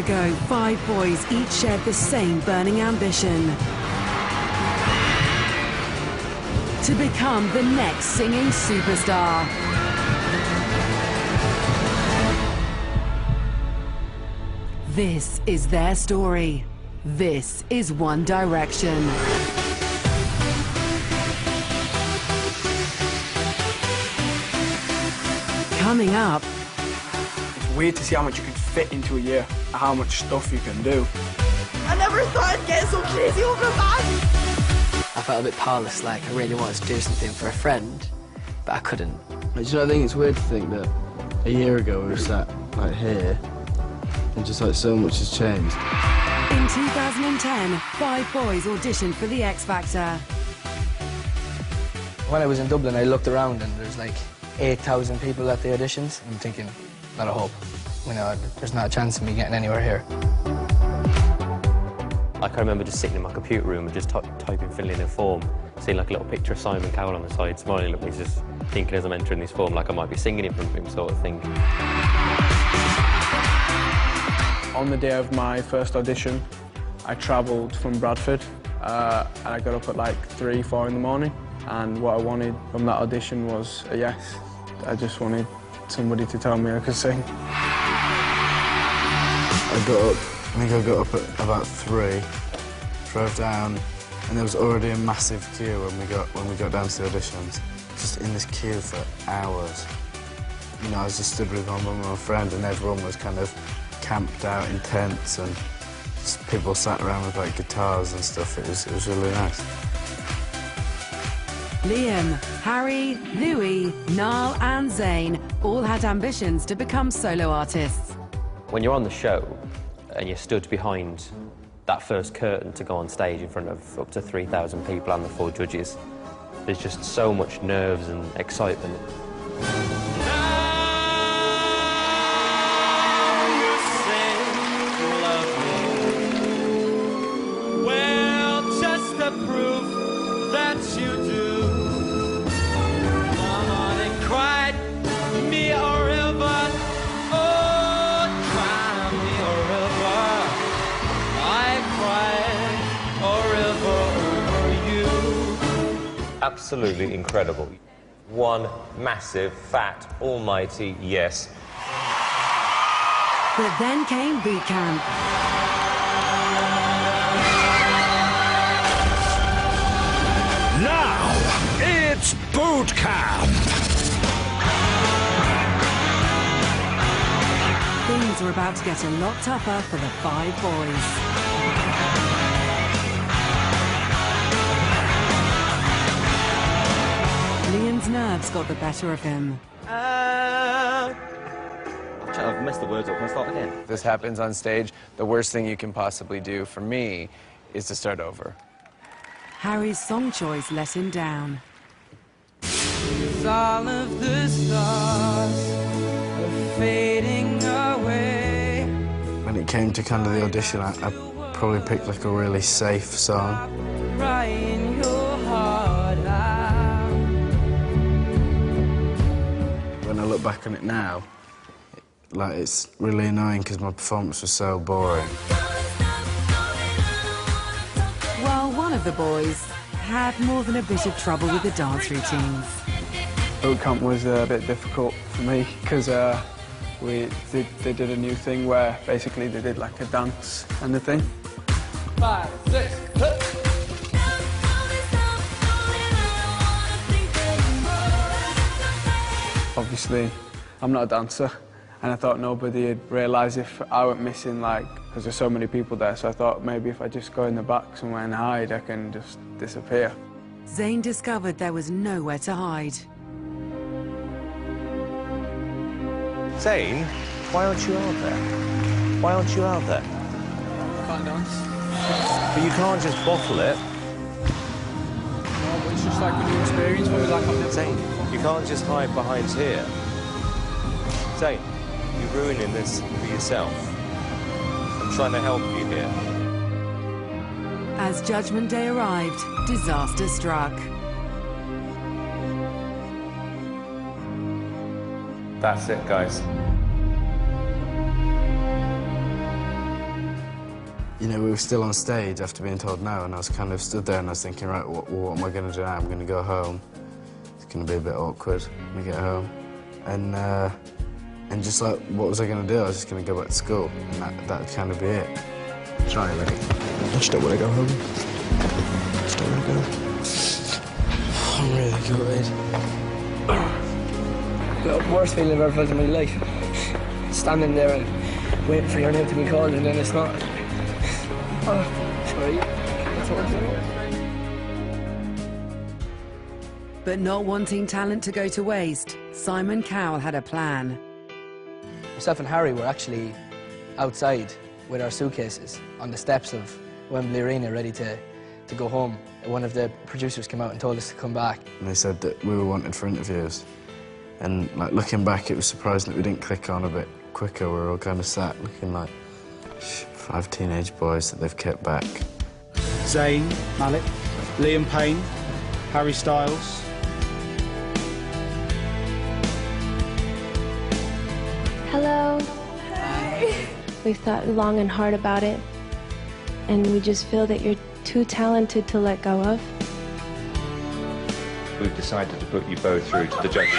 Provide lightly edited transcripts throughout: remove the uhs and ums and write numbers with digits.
ago, 5 boys each shared the same burning ambition: to become the next singing superstar. This is their story. This is One Direction. Coming up. It's weird to see how much you can fit into a year, how much stuff you can do. I never thought I'd get so crazy over a band. I felt a bit powerless, like I really wanted to do something for a friend, but I couldn't. Do you know, I think it's weird to think that a year ago we were sat like here, and just like so much has changed. In 2010, 5 boys auditioned for the X Factor. When I was in Dublin, I looked around and there's like 8,000 people at the auditions. I'm thinking, not a hope. You know, there's not a chance of me getting anywhere here. I can remember just sitting in my computer room and just typing, filling in a form, seeing like a little picture of Simon Cowell on the side, smiling at me, just thinking as I'm entering this form like I might be singing in front of him, sort of thing. On the day of my first audition, I travelled from Bradford and I got up at like 3, 4 in the morning, and what I wanted from that audition was a yes. I just wanted somebody to tell me I could sing. I think I got up at about 3, drove down, and there was already a massive queue when we got down to the auditions. Just in this queue for hours. You know, I was just stood with my mum and my friend, and everyone was kind of camped out in tents, and just people sat around with like guitars and stuff. It was really nice. Liam, Harry, Louis, Niall and Zayn all had ambitions to become solo artists. When you're on the show and you're stood behind that first curtain to go on stage in front of up to 3,000 people and the 4 judges, there's just so much nerves and excitement. Absolutely incredible. One massive, fat, almighty yes. But then came boot camp. Now, it's boot camp! Things were about to get a lot tougher for the 5 boys. Liam's nerves got the better of him. I've messed the words up. Can I start again? If this happens on stage, the worst thing you can possibly do for me is to start over. Harry's song choice let him down. All of the stars are fading away. When it came to kind of the audition, I probably picked like a really safe song. Crying your heart out. When I look back on it now, like it's really annoying because my performance was so boring. Well, one of the boys had more than a bit of trouble with the dance routines. Boot camp was a bit difficult for me because they did a new thing where basically they did like a dance and the thing. 5, 6, Obviously, I'm not a dancer, and I thought nobody would realise if I went missing, like, because there's so many people there, so I thought maybe if I just go in the back somewhere and hide, I can just disappear. Zayn discovered there was nowhere to hide. Zayn, why aren't you out there? Why aren't you out there? Can't dance. But you can't just bottle it. No, but it's just like a new experience for me, like I've never Zayn, you can't just hide behind here. Zayn, you're ruining this for yourself. I'm trying to help you here. As Judgment Day arrived, disaster struck. That's it, guys. you know, we were still on stage after being told no, and I was kind of stood there and I was thinking, right, what am I going to do now? I'm going to go home. It's going to be a bit awkward when we get home. And just like, what was I going to do? I was just going to go back to school, and that'd kind of be it. Sorry, Lenny. I just don't want to go home. I just don't want to go. I'm really gutted. The worst feeling I've ever felt in my life. Standing there and waiting for your name to be called, and then it's not. Oh, sorry. That's what I'm doing. But not wanting talent to go to waste, Simon Cowell had a plan. Myself and Harry were actually outside with our suitcases on the steps of Wembley Arena, ready to go home. One of the producers came out and told us to come back. And they said that we were wanted for interviews. And like looking back, it was surprising that we didn't click on a bit quicker. We were all kind of sat looking like 5 teenage boys that they've kept back. Zayn Malik, Liam Payne, Harry Styles. Hello. Hi. We've thought long and hard about it, and we just feel that you're too talented to let go of. We've decided to put you both through to the judges.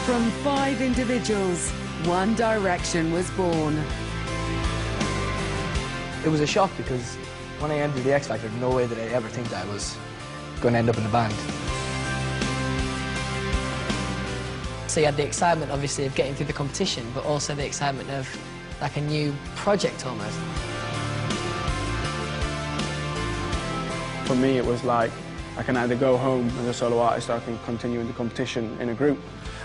From 5 individuals, One Direction was born. It was a shock because when I entered the X Factor, no way did I ever think that I was going to end up in the band. So you had the excitement, obviously, of getting through the competition, but also the excitement of, like, a new project, almost. For me, it was like, I can either go home as a solo artist or I can continue in the competition in a group.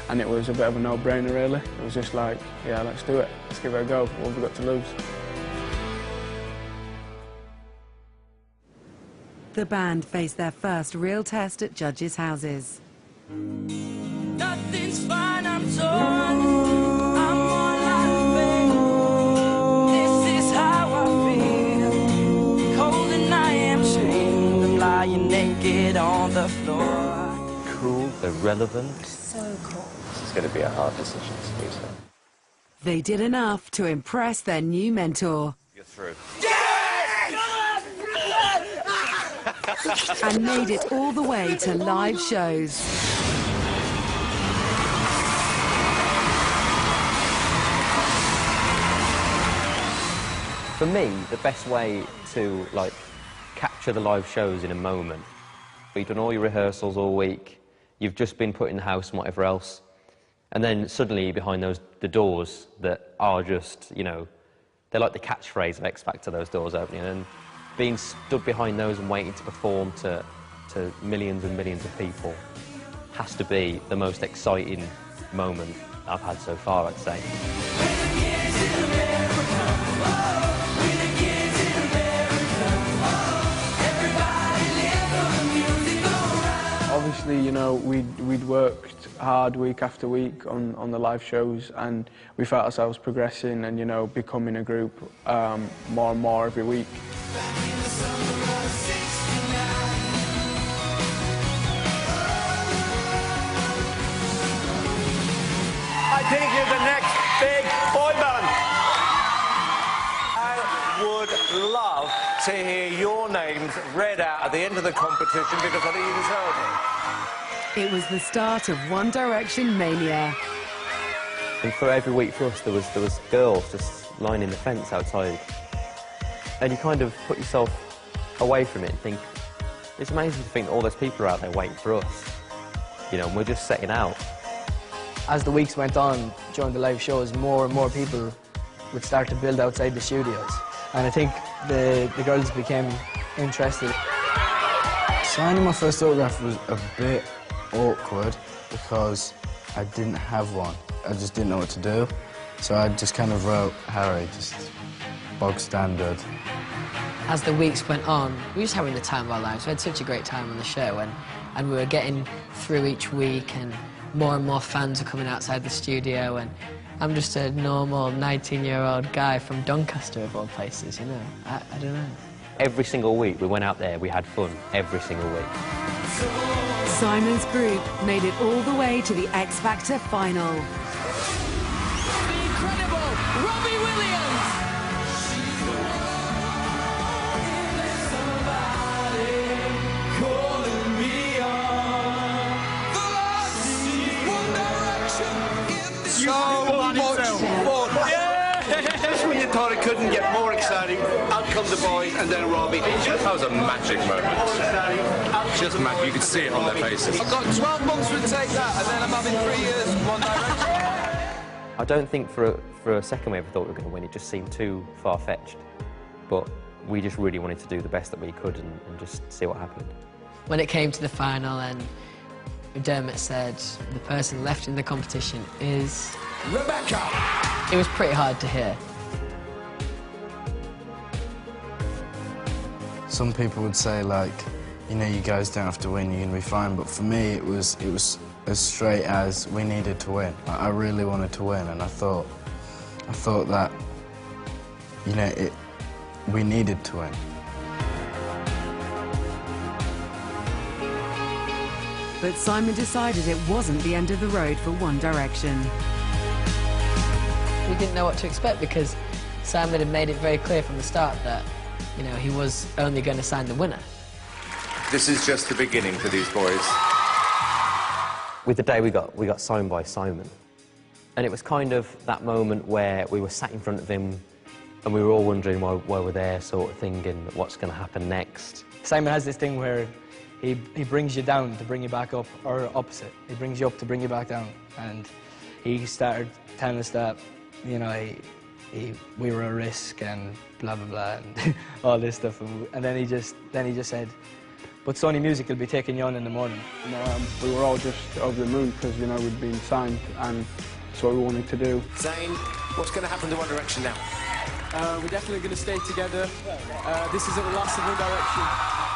And it was a bit of a no-brainer, really. It was just like, yeah, let's do it. Let's give it a go. What have we got to lose? The band faced their first real test at judges' houses. Nothing's fine, I'm torn. I'm more like pain. This is how I feel. Cold and I am chained. I'm lying naked on the floor. Cool, irrelevant. So cool. This is going to be a hard decision to do, so. They did enough to impress their new mentor. You're through. And made it all the way to live shows. For me, the best way to, like, capture the live shows in a moment, you've done all your rehearsals all week, you've just been put in the house and whatever else, and then suddenly behind the doors that are just, you know, they're like the catchphrase of X Factor, those doors opening, and being stood behind those and waiting to perform to millions and millions of people has to be the most exciting moment I've had so far, I'd say. Obviously, you know, we'd worked hard week after week on the live shows, and we felt ourselves progressing and, you know, becoming a group more and more every week. I think you're the next big boy band. I would love to hear your names read out at the end of the competition because I think you deserve it. It was the start of One Direction mania. And for every week for us, there was girls just lining the fence outside. And you kind of put yourself away from it and think, it's amazing to think all those people are out there waiting for us. You know, and we're just setting out. As the weeks went on during the live shows, more and more people would start to build outside the studios. And I think the girls became interested. Signing my first autograph was a bit awkward because I didn't have one. I just didn't know what to do. So I just kind of wrote Harry, just bog standard. As the weeks went on, we were just having the time of our lives. We had such a great time on the show, and we were getting through each week, and more fans were coming outside the studio, and I'm just a normal 19-year-old guy from Doncaster, of all places, you know. I don't know. Every single week we went out there, we had fun, every single week. Simon's group made it all the way to the X Factor final. Incredible! Robbie Williams! you thought it couldn't get more exciting. Out come the boys and then Robbie. That was a magic moment. Just magic. You could see it on their faces. I've got 12 months to take that, and then I'm having 3 years in One Direction. I don't think for a second we ever thought we were going to win. It just seemed too far-fetched. But we just really wanted to do the best that we could and just see what happened. When it came to the final and Dermot said the person left in the competition is... Rebecca! It was pretty hard to hear. Some people would say, like, you know, you guys don't have to win, you're going to be fine. But for me, it was as straight as we needed to win. I really wanted to win, and I thought that, you know, we needed to win. But Simon decided it wasn't the end of the road for One Direction. We didn't know what to expect because Simon had made it very clear from the start that, you know, he was only going to sign the winner. This is just the beginning for these boys. With the day we got signed by Simon. And it was kind of that moment where we were sat in front of him and we were all wondering why we're there, sort of thinking what's going to happen next. Simon has this thing where he brings you down to bring you back up, or opposite. He brings you up to bring you back down. And he started telling us that, you know, we were a risk and blah, blah, blah, and all this stuff. And then he just said, but Sony Music will be taking you on in the morning. You know, we were all just over the moon because, you know, we'd been signed and that's what we wanted to do. Zayn, what's going to happen to One Direction now? We're definitely going to stay together. This isn't the last of One Direction.